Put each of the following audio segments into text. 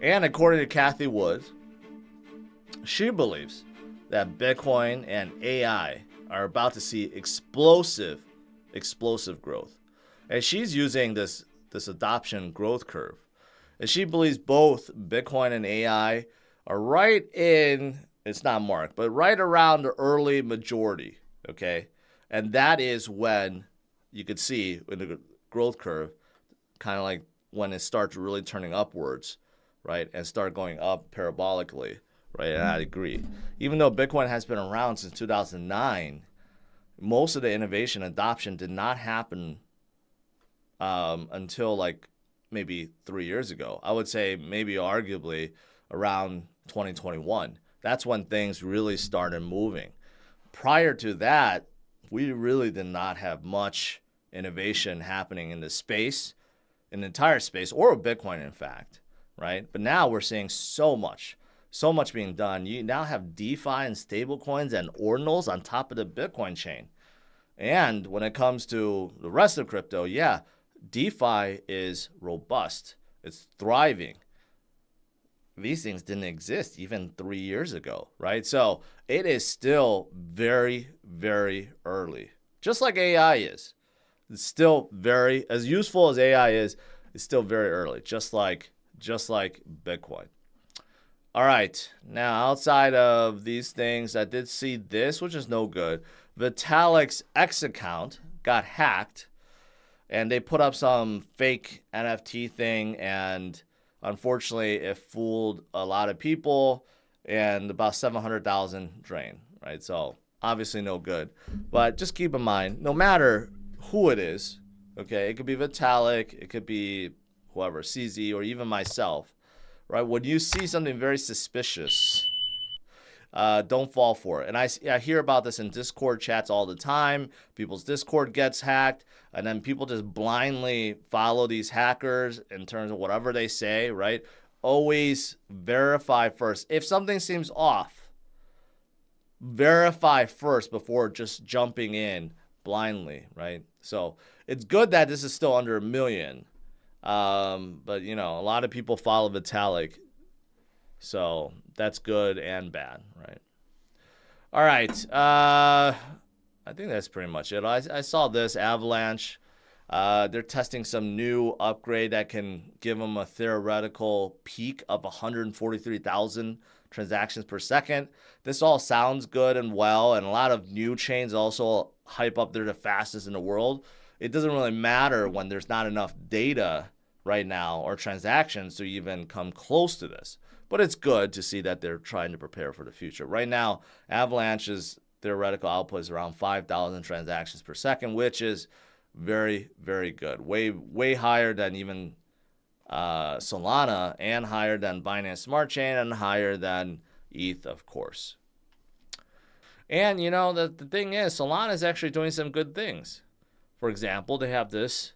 And according to Cathie Wood, she believes that Bitcoin and AI are about to see explosive growth. And she's using this adoption growth curve. And she believes both Bitcoin and AI are right in, it's not marked, but right around the early majority, okay? And that is when you could see in the growth curve, kind of like when it starts really turning upwards, right? And start going up parabolically, right? And I agree. Even though Bitcoin has been around since 2009, most of the innovation adoption did not happen until like maybe 3 years ago. I would say maybe arguably around 2021. That's when things really started moving. Prior to that, we really did not have much innovation happening in the space, in the entire space, or Bitcoin, in fact, right? But now we're seeing so much being done. You now have DeFi and stablecoins and ordinals on top of the Bitcoin chain. And when it comes to the rest of crypto, yeah, DeFi is robust. It's thriving. These things didn't exist even 3 years ago, right? So it is still very, very early. Just like AI is. It's still very, as useful as AI is, it's still very early, just like Bitcoin. All right, now outside of these things, I did see this, which is no good. Vitalik's X account got hacked, and they put up some fake NFT thing, and unfortunately, it fooled a lot of people, and about 700,000 drained, right? So obviously no good. But just keep in mind, no matter who it is, okay, it could be Vitalik, it could be whoever, CZ, or even myself, right? When you see something very suspicious, don't fall for it. And I hear about this in Discord chats all the time. People's Discord gets hacked, and then people just blindly follow these hackers in terms of whatever they say, right? Always verify first. If something seems off, verify first before just jumping in blindly, right? So it's good that this is still under 1 million. But, you know, a lot of people follow Vitalik. So that's good and bad, right? All right. I think that's pretty much it. I saw this Avalanche. They're testing some new upgrade that can give them a theoretical peak of 143,000 transactions per second. This all sounds good and well, and a lot of new chains also hype up they're the fastest in the world. It doesn't really matter when there's not enough data right now or transactions to even come close to this. But it's good to see that they're trying to prepare for the future. Right now, Avalanche's theoretical output is around 5,000 transactions per second, which is very, very good. Way higher than even Solana, and higher than Binance Smart Chain, and higher than ETH, of course. And, you know, the thing is, Solana is actually doing some good things. For example, they have this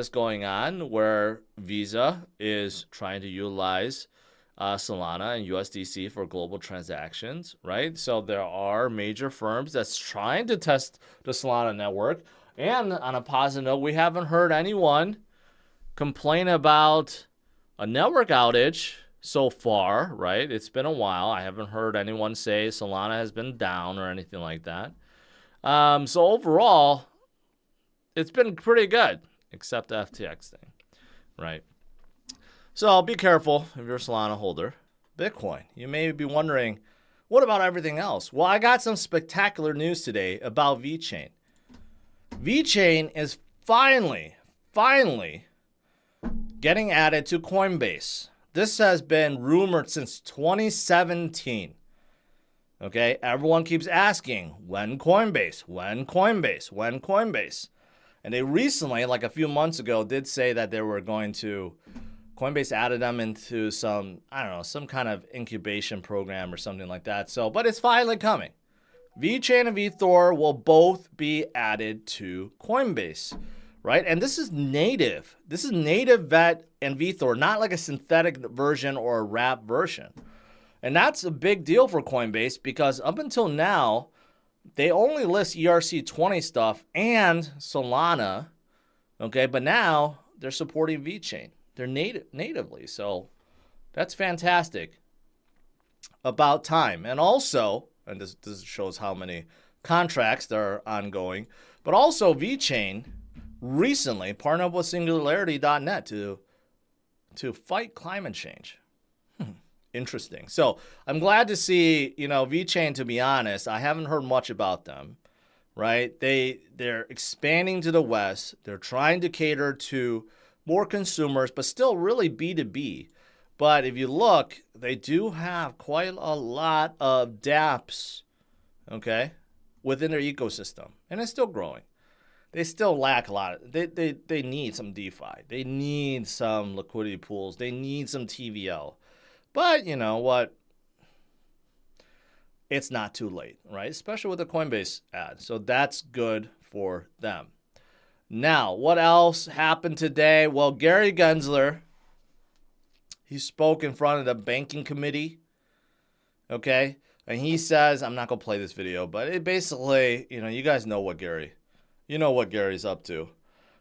going on where Visa is trying to utilize Solana and USDC for global transactions, right? So there are major firms that's trying to test the Solana network. And on a positive note, we haven't heard anyone complain about a network outage so far, right? It's been a while. I haven't heard anyone say Solana has been down or anything like that. So overall, it's been pretty good, except the FTX thing, right? So be careful if you're a Solana holder. Bitcoin, you may be wondering, what about everything else? Well, I got some spectacular news today about VeChain. VeChain is finally getting added to Coinbase. This has been rumored since 2017. Okay, everyone keeps asking, when Coinbase? When Coinbase? When Coinbase? And they recently, like a few months ago, did say that they were going to, Coinbase added them into some, I don't know, some kind of incubation program or something like that. So, but it's finally coming. VeChain and VeThor will both be added to Coinbase, right? And this is native. This is native VET and VeThor, not like a synthetic version or a wrap version. And that's a big deal for Coinbase because up until now, they only list ERC20 stuff and Solana, okay? But now they're supporting VeChain. They're natively. So That's fantastic. About time. And also, and this shows how many contracts that are ongoing, but also VeChain recently partnered up with Singularity.net to fight climate change. Interesting. So I'm glad to see, VeChain, to be honest, I haven't heard much about them, right? They're expanding to the West. They're trying to cater to more consumers, but still really B2B. But if you look, they do have quite a lot of dApps, okay, within their ecosystem. And it's still growing. They still lack a lot. They need some DeFi. They need some liquidity pools. They need some TVL. But you know what? It's not too late, right? Especially with the Coinbase ad. So that's good for them. Now, what else happened today? Well, Gary Gensler, he spoke in front of the banking committee, okay? And he says, I'm not going to play this video, but it basically, you guys know what Gary's up to.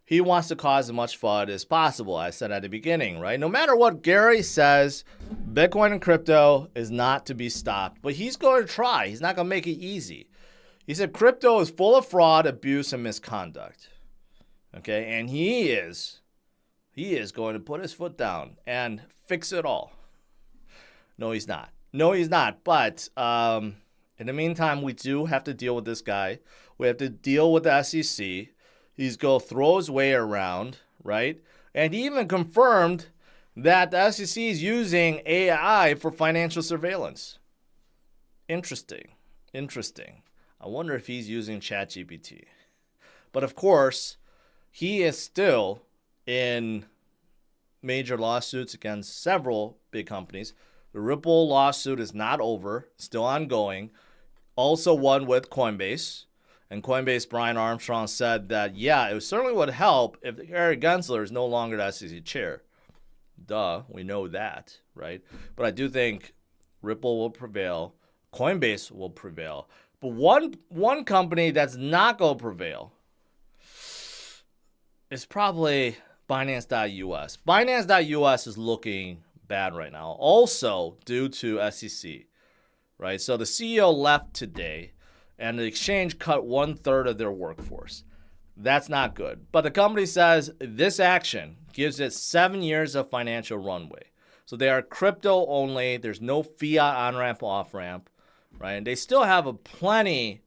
He wants to cause as much FUD as possible, I said at the beginning, right? No matter what Gary says, Bitcoin and crypto is not to be stopped. But he's going to try. He's not going to make it easy. He said crypto is full of fraud, abuse, and misconduct. Okay? And he is going to put his foot down and fix it all. No, he's not. But in the meantime, we do have to deal with this guy. We have to deal with the SEC. He's going to throw his way around, right? And he even confirmed that the SEC is using AI for financial surveillance. Interesting. I wonder if he's using ChatGPT. But of course, he is still in major lawsuits against several big companies. The Ripple lawsuit is not over, still ongoing. Also one with Coinbase. And Coinbase Brian Armstrong said that, yeah, it certainly would help if Gary Gensler is no longer the SEC chair. Duh, we know that, right? But I do think Ripple will prevail. Coinbase will prevail. But one company that's not going to prevail is probably Binance.us. Binance.us is looking bad right now, also due to SEC, right? So the CEO left today, and the exchange cut 1/3 of their workforce. That's not good. But the company says this action gives it 7 years of financial runway. So they are crypto only. There's no fiat on-ramp, off-ramp, right? And they still have plenty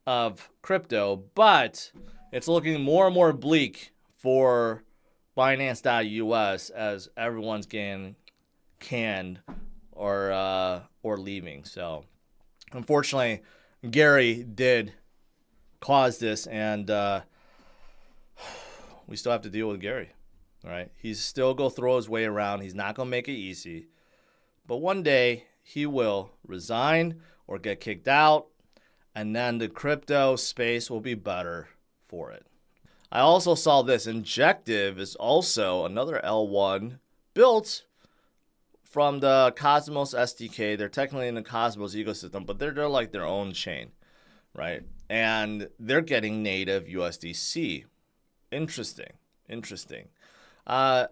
of crypto, but it's looking more and more bleak for Binance.us as everyone's getting canned or leaving. So unfortunately, Gary did cause this, and we still have to deal with Gary, right? He's still going to throw his way around. He's not going to make it easy. But one day, he will resign or get kicked out, and then the crypto space will be better for it. I also saw this. Injective is also another L1 built from the Cosmos SDK. They're technically in the Cosmos ecosystem, but they're like their own chain, right? And they're getting native USDC. Interesting. I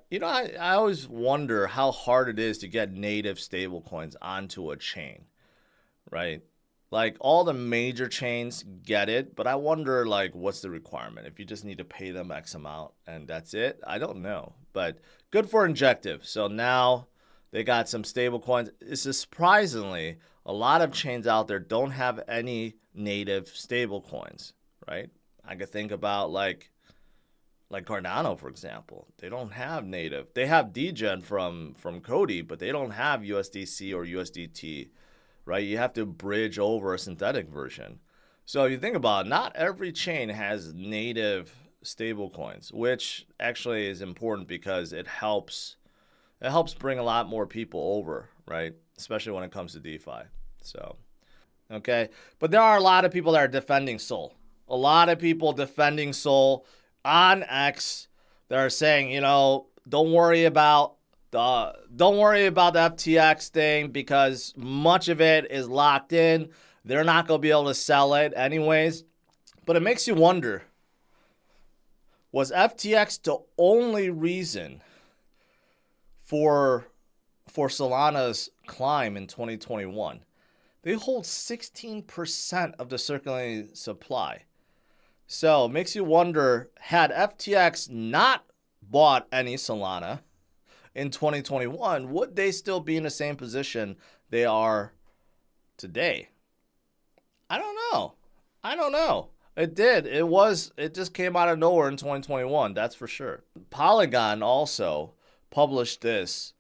always wonder how hard it is to get native stablecoins onto a chain, right? Like all the major chains get it, but I wonder like what's the requirement? If you just need to pay them X amount and that's it? I don't know, but good for Injective. So now they got some stable coins. It's surprisingly, a lot of chains out there don't have any native stable coins, right? I could think about like Cardano, for example. They don't have native. They have degen from Cody, but they don't have USDC or USDT, right? You have to bridge over a synthetic version. So if you think about it, not every chain has native stable coins, which actually is important because it helps bring a lot more people over, right? Especially when it comes to DeFi. So, okay. But there are a lot of people that are defending Sol. A lot of people defending Sol on X that are saying, don't worry about the FTX thing because much of it is locked in. They're not going to be able to sell it anyways. But it makes you wonder, was FTX the only reason for for Solana's climb in 2021. They hold 16% of the circulating supply. So it makes you wonder, had FTX not bought any Solana in 2021, would they still be in the same position they are today? I don't know. I don't know. It did. It just came out of nowhere in 2021, that's for sure. Polygon also published this.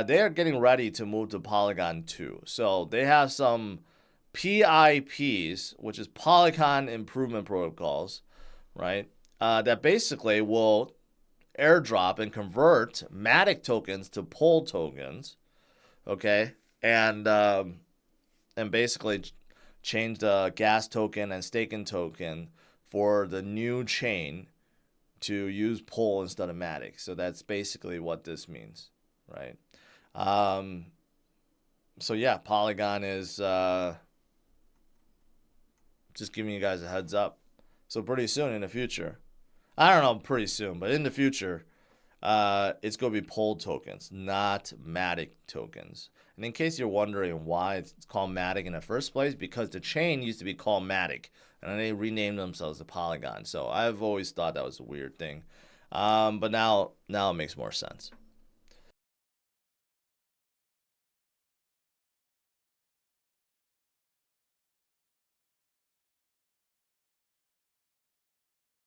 They are getting ready to move to Polygon 2. So they have some PIPs, which is Polygon Improvement Protocols, right? That basically will airdrop and convert Matic tokens to Pol tokens, okay? And basically change the gas token and staking token for the new chain to use Pol instead of Matic. So that's basically what this means, right? So yeah, Polygon is just giving you guys a heads up. So pretty soon in the future, I don't know, pretty soon, but in the future, it's going to be Pol tokens, not Matic tokens. And in case you're wondering why it's called Matic in the first place, because the chain used to be called Matic, and then they renamed themselves to Polygon. So I've always thought that was a weird thing. But now it makes more sense.